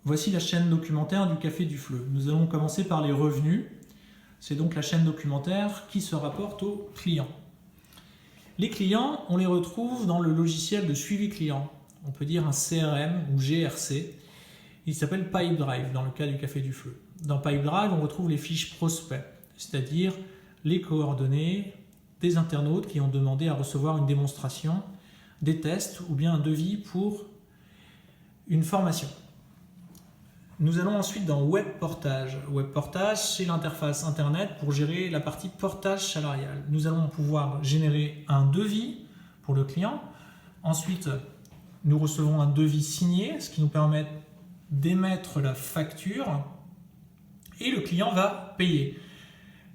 Voici la chaîne documentaire du Café du Fleu. Nous allons commencer par les revenus. C'est donc la chaîne documentaire qui se rapporte aux clients. Les clients, on les retrouve dans le logiciel de suivi client. On peut dire un CRM ou GRC. Il s'appelle Pipedrive dans le cas du Café du Fleu. Dans Pipedrive, on retrouve les fiches prospects, c'est-à-dire les coordonnées des internautes qui ont demandé à recevoir une démonstration, des tests ou bien un devis pour une formation. Nous allons ensuite dans Web Portage. Web Portage, c'est l'interface Internet pour gérer la partie portage salarial. Nous allons pouvoir générer un devis pour le client. Ensuite, nous recevons un devis signé, ce qui nous permet d'émettre la facture et le client va payer.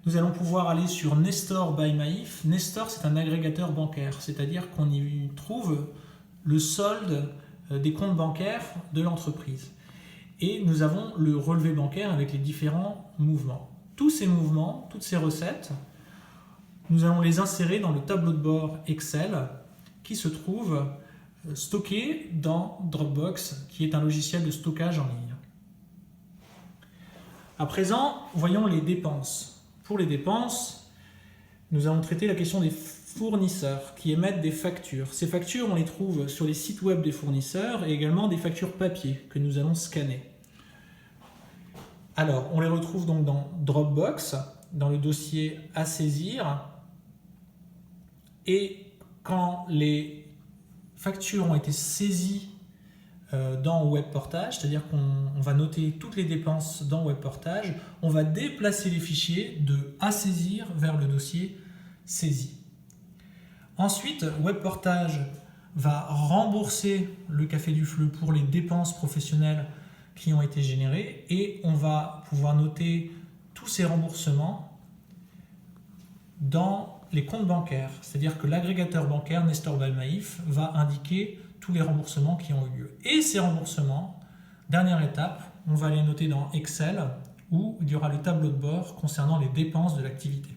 Nous allons pouvoir aller sur Nestor by Maif. Nestor, c'est un agrégateur bancaire, c'est-à-dire qu'on y trouve le solde des comptes bancaires de l'entreprise. Et nous avons le relevé bancaire avec les différents mouvements. Tous ces mouvements, toutes ces recettes, nous allons les insérer dans le tableau de bord Excel qui se trouve stocké dans Dropbox, qui est un logiciel de stockage en ligne. À présent, voyons les dépenses. Pour les dépenses, nous allons traiter la question des fournisseurs qui émettent des factures. Ces factures, on les trouve sur les sites web des fournisseurs et également des factures papier que nous allons scanner. Alors, on les retrouve donc dans Dropbox, dans le dossier à saisir. Et quand les factures ont été saisies dans Web Portage, c'est-à-dire qu'on va noter toutes les dépenses dans Web Portage, on va déplacer les fichiers de à saisir vers le dossier saisi. Ensuite, Web Portage va rembourser le Café du Fleu pour les dépenses professionnelles qui ont été générées et on va pouvoir noter tous ces remboursements dans les comptes bancaires. C'est-à-dire que l'agrégateur bancaire Nestor by Maif va indiquer tous les remboursements qui ont eu lieu. Et ces remboursements, dernière étape, on va les noter dans Excel où il y aura le tableau de bord concernant les dépenses de l'activité.